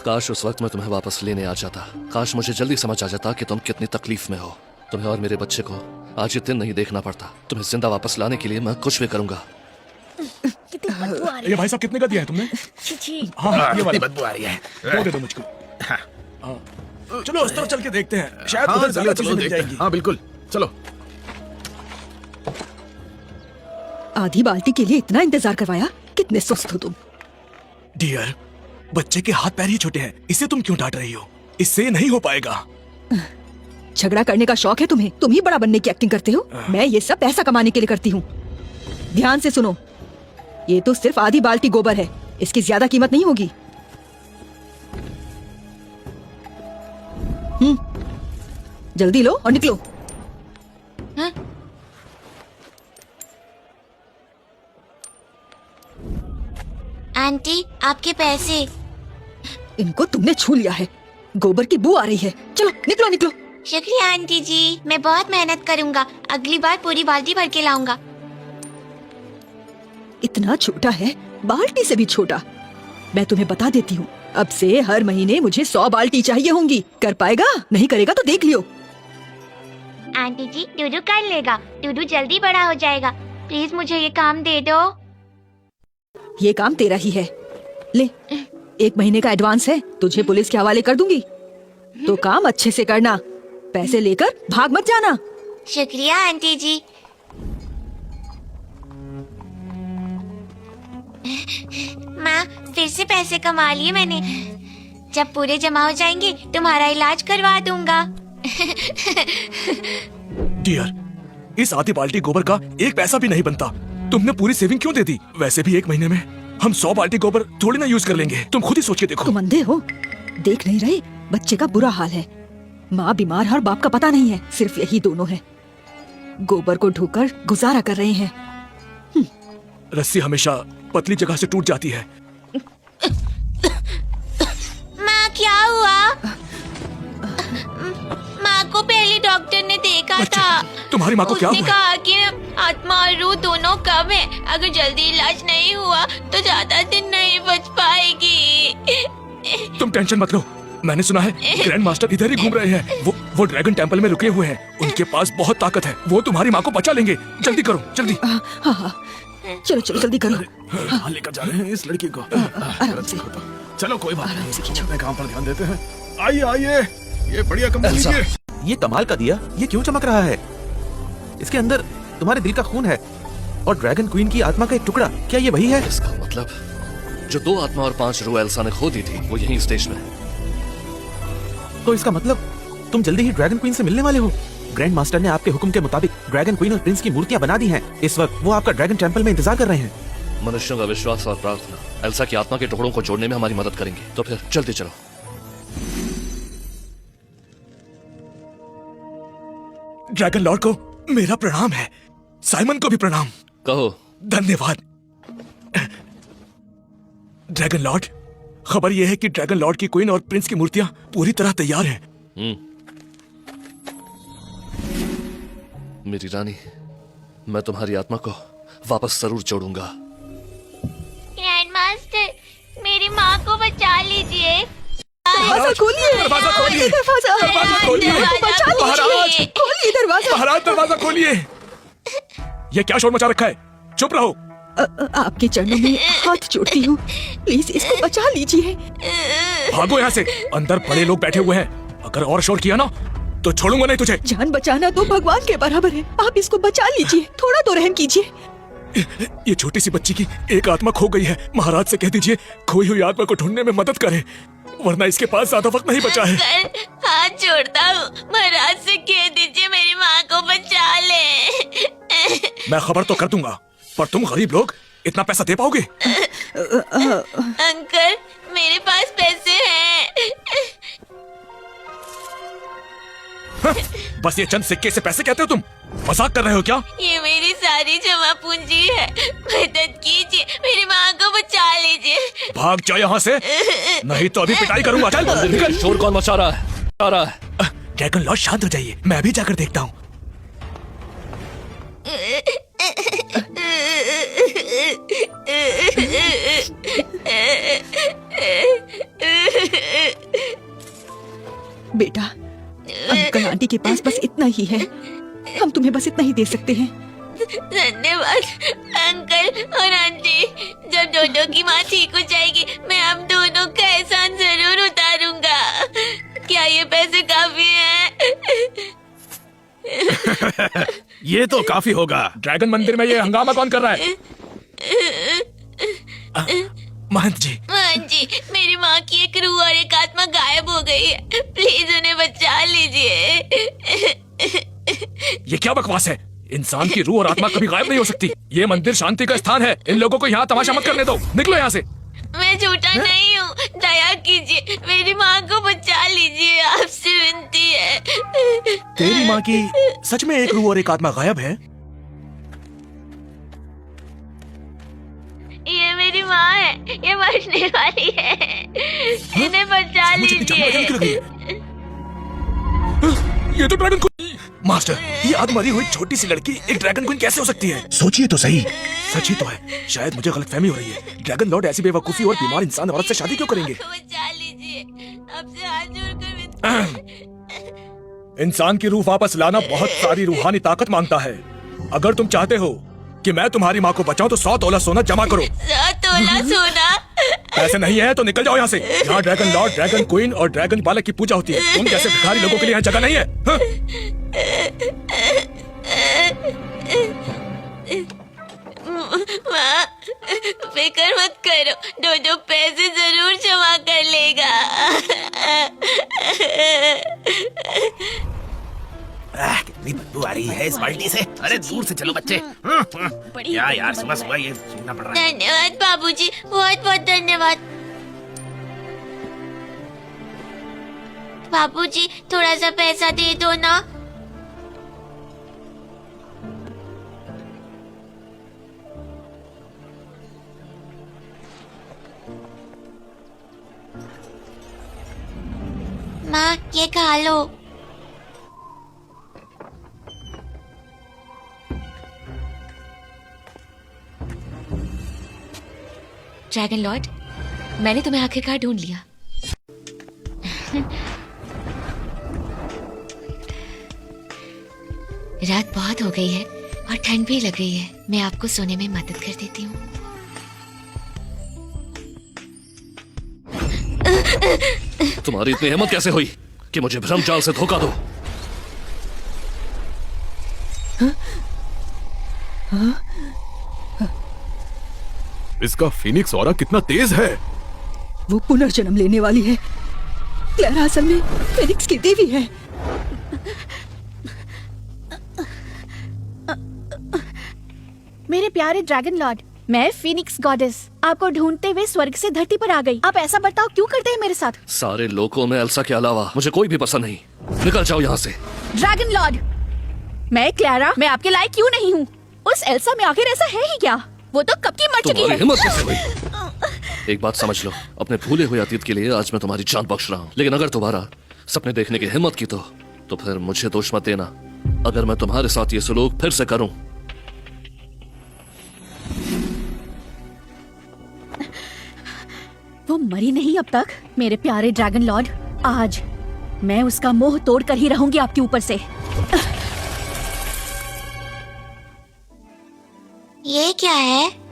काश उस वक्त मैं तुम्हें वापस लेने आ जाता। काश मुझे जल्दी समझ आ जाता कि तुम कितनी तकलीफ में हो। तुम्हें और मेरे बच्चे को आज ये दिन नहीं देखना पड़ता। तुम्हें जिंदा वापस लाने के लिए मैं कुछ भी करूंगा। कितनी बदबू आ रही ये भाई साहब कितने का दिया है तुमने? छी। हाँ, ये वाली बदबू आ रही है। वो दे दो मुझको। हाँ। चलो उस तरफ चल के देखते हैं, शायद उधर ज्यादा चीजें मिल जाएंगी। हाँ बिल्कुल, चलो। आधी बाल्टी के लिए इतना इंतजार करवाया? कितने सुस्त हो तुम। डियर, बच्चे के हाथ पैर ही छोटे हैं, इसे तुम क्यों डांट रही हो? इससे नहीं हो पाएगा। झगड़ा करने का शौक है तुम्हें? तुम ही बड़ा बनने की एक्टिंग करते हो। मैं ये सब पैसा कमाने के लिए करती हूँ। ध्यान से सुनो, ये तो सिर्फ आधी बाल्टी गोबर है, इसकी ज्यादा कीमत नहीं होगी। जल्दी लो और निकलो। हाँ? आंटी, आपके पैसे। इनको तुमने छू लिया है। गोबर की बू आ रही है। चलो निकलो निकलो। शुक्रिया आंटी जी, मैं बहुत मेहनत करूंगा। अगली बार पूरी बाल्टी भर के लाऊंगा। इतना छोटा है, बाल्टी से भी छोटा। मैं तुम्हें बता देती हूँ, अब से हर महीने मुझे 100 बाल्टी चाहिए होंगी। कर पाएगा? नहीं करेगा तो देख लियो। आंटी जी, डूडू कर लेगा। डूडू जल्दी बड़ा हो जाएगा। प्लीज मुझे ये काम दे दो। ये काम तेरा ही है। ले, 1 महीने का एडवांस है, तुझे पुलिस के हवाले कर दूंगी। तो काम अच्छे से करना, पैसे लेकर भाग मत जाना। शुक्रिया आंटी जी। माँ, फिर से पैसे कमा लिए मैंने। जब पूरे जमा हो जाएंगे तुम्हारा इलाज करवा दूंगा। डियर, इस आधी बाल्टी गोबर का 1 पैसा भी नहीं बनता। तुमने पूरी सेविंग क्यों दे दी? वैसे भी 1 महीने में हम 100 बाल्टी गोबर थोड़ी ना यूज कर लेंगे। तुम खुद ही सोच के देखो। तुम अंधे हो? देख नहीं रहे? बच्चे का बुरा हाल है। माँ बीमार है और बाप का पता नहीं है। सिर्फ यही दोनों है। गोबर को ढोकर गुजारा कर रहे हैं। रस्सी हमेशा पतली जगह से टूट जाती है। माँ, क्या हुआ? माँ को पहले डॉक्टर ने देखा था। तुम्हारी माँ को क्या उसने हुआ? कहा कि आत्मा और रूह दोनों कम है। अगर जल्दी इलाज नहीं हुआ तो ज्यादा दिन नहीं बच पाएगी। तुम टेंशन मत लो, मैंने सुना है ग्रैंड मास्टर इधर ही घूम रहे हैं। वो ड्रैगन टेंपल में रुके हुए हैं। उनके पास बहुत ताकत है। वो तुम्हारी माँ को बचा लेंगे। जल्दी करो, जल्दी। हाँ, चलो चलो जल्दी करो। हाँ, लेकर जा रहे हैं इस लड़की को। आराम से। चलो कोई बात आराम से नहीं, खींचो। अपने काम पर ध्यान देते हैं। आइए आइए, ये बढ़िया कमरा एल्सा। लीजिए। ये कमाल का दिया, ये क्यों चमक रहा है? इसके अंदर तुम्हारे दिल का खून है और ड्रैगन क्वीन की आत्मा का एक टुकड़ा। क्या ये वही है? इसका मतलब जो 2 आत्मा और 5 रूह एल्सा ने खो दी थी, वो यहीं स्टेज में है। तो इसका मतलब तुम जल्दी ही ड्रैगन क्वीन से मिलने वाले हो। ग्रैंड मास्टर ने आपके हुक्म के मुताबिक ड्रैगन क्वीन और प्रिंस की मूर्तियां बना दी हैं। इस वक्त वो आपका ड्रैगन टेंपल में इंतजार कर रहे हैं। मनुष्यों का विश्वास और प्रार्थना एल्सा की आत्मा के टुकड़ों को जोड़ने में हमारी मदद करेंगे। तो फिर जल्दी चलो। ड्रैगन लॉर्ड को मेरा प्रणाम है। साइमन को भी प्रणाम। कहो। धन्यवाद। ड्रैगन लॉर्ड, खबर यह है कि ड्रैगन लॉर्ड की क्वीन और प्रिंस की मूर्तियां पूरी तरह तैयार हैं। मेरी रानी, मैं तुम्हारी आत्मा को वापस जरूर जोड़ूंगा। ग्रैंड मास्टर, मेरी माँ को बचा लीजिए। दरवाजा खोलिए। दरवाजा खोलिए। दरवाजा खोलिए। बचा महाराज। लीजिए। खोलिए दरवाजा। महाराज, दरवाजा खोलिए। ये क्या शोर मचा रखा है? चुप रहो। आपके चरणों में हाथ जोड़ती हूँ, प्लीज इसको बचा लीजिए। भागो यहाँ से, अंदर बड़े लोग बैठे हुए हैं। अगर और शोर किया ना तो छोड़ूंगा नहीं तुझे। जान बचाना तो भगवान के बराबर है। आप इसको बचा लीजिए, थोड़ा तो रहम कीजिए। ये छोटी सी बच्ची की एक आत्मा खो गई है। महाराज से कह दीजिए खोई हुई आत्मा को ढूंढने में मदद करे, वरना इसके पास ज्यादा वक्त नहीं बचा है। हाथ जोड़ता हूँ, महाराज से कह दीजिए मेरी माँ को बचा ले। मैं खबर तो कर दूंगा, पर तुम गरीब लोग इतना पैसा दे पाओगे? अंकल, मेरे पास पैसे हैं। बस ये चंद सिक्के से पैसे कहते हो तुम? मजाक कर रहे हो क्या? ये मेरी सारी जमा पूंजी है। मदद कीजिए, मेरी माँ को बचा लीजिए। भाग जाओ यहाँ से, नहीं तो अभी पिटाई करूंगा। चल निकल। शोर कौन मचा रहा है? आ रहा है। ड्रैगन लॉर्ड, शांत हो जाइए, मैं भी जाकर देखता हूँ। बेटा, अंकल आंटी के पास बस इतना ही है। हम तुम्हें बस इतना ही दे सकते हैं। धन्यवाद अंकल और आंटी। जब डोडो की माँ ठीक हो जाएगी मैं आप दोनों का एहसान जरूर उतारूंगा। क्या ये पैसे काफी हैं? ये तो काफी होगा। ड्रैगन मंदिर में ये हंगामा कौन कर रहा है? महंत जी, मान जी, मेरी माँ की एक रूह और एक आत्मा गायब हो गई है। प्लीज उन्हें बचा लीजिए। ये क्या बकवास है? इंसान की रूह और आत्मा कभी गायब नहीं हो सकती। ये मंदिर शांति का स्थान है। इन लोगों को यहाँ तमाशा मत करने दो। निकलो यहाँ से। मैं झूठा नहीं हूँ। दया कीजिए, मेरी माँ को बचा लीजिए, आपसे विनती है। तेरी माँ की सच में एक रूह और एक आत्मा गायब है? ये मेरी माँ है, ये मरने वाली है। इन्हें बचा मुझे इतनी जानकारी निकल गई लीजिए। है। ये तो ड्रैगन क्वीन। मास्टर, ये आग मरी हुई छोटी सी लड़की एक ड्रैगन क्वीन कैसे हो सकती है? सोचिए तो सही। सच ही तो है। शायद मुझे गलतफहमी हो रही है। ड्रैगन लॉर्ड ऐसी बेवकूफी और बीमार इंसान औरत से शादी क्यों करेंगे? बचा लीजिए, आपसे हाथ जोड़कर विनती। इंसान की रूह वापस लाना बहुत सारी रूहानी ताकत मांगता है। अगर तुम चाहते हो कि मैं तुम्हारी माँ को बचाऊं तो 100 तोला सोना जमा करो। 100 तोला सोना? पैसे नहीं है तो निकल जाओ यहाँ से। यहाँ ड्रैगन लॉर्ड, ड्रैगन क्वीन और ड्रैगन बालक की पूजा होती है। तुम जैसे भिखारी लोगों के लिए यहाँ जगह नहीं है। हाँ? माँ, फिक्र मत करो, डोडो पैसे जरूर जमा कर लेगा। कितनी बदबू आ रही है इस बाल्टी से। अरे दूर से चलो बच्चे। क्या यार, सुबह सुबह ये सुनना पड़ रहा है। धन्यवाद बाबूजी, बहुत बहुत धन्यवाद। बाबूजी, थोड़ा सा पैसा दे दो ना। माँ, ये खा लो। ड्रैगन लॉर्ड, मैंने तुम्हें आखिरकार ढूंढ लिया। रात बहुत हो गई है और ठंड भी लग रही है। मैं आपको सोने में मदद कर देती हूँ। तुम्हारी इतनी हिम्मत कैसे हुई कि मुझे भ्रम जाल से धोखा दो? इसका फीनिक्स ऑरा कितना तेज है। वो पुनर्जन्म लेने वाली है। क्लेरा असल में फीनिक्स की देवी है। मेरे प्यारे ड्रैगन लॉर्ड, मैं फीनिक्स गॉडेस आपको ढूंढते हुए स्वर्ग से धरती पर आ गई। आप ऐसा बर्ताव क्यों करते हैं मेरे साथ? सारे लोगों में एल्सा के अलावा मुझे कोई भी पसंद नहीं। निकल जाओ यहाँ से। ड्रैगन लॉर्ड, मैं क्लैरा, मैं आपके लायक क्यों नहीं हूँ? उस एल्सा में आखिर ऐसा है ही क्या? वो तो कब की मर चुकी तुम्हारी है। हिम्मत कैसे हुई? एक बात समझ लो, अपने भूले हुए अतीत के लिए आज मैं तुम्हारी जान बख्श रहा हूँ। लेकिन अगर दोबारा सपने देखने की हिम्मत की तो फिर मुझे दोष मत देना अगर मैं तुम्हारे साथ ये सलूक फिर से करूं। वो मरी नहीं अब तक। मेरे प्यारे ड्रैगन लॉर्ड, आज मैं उसका मोह तोड़ कर ही रहूंगी आपके ऊपर से। ये क्या है?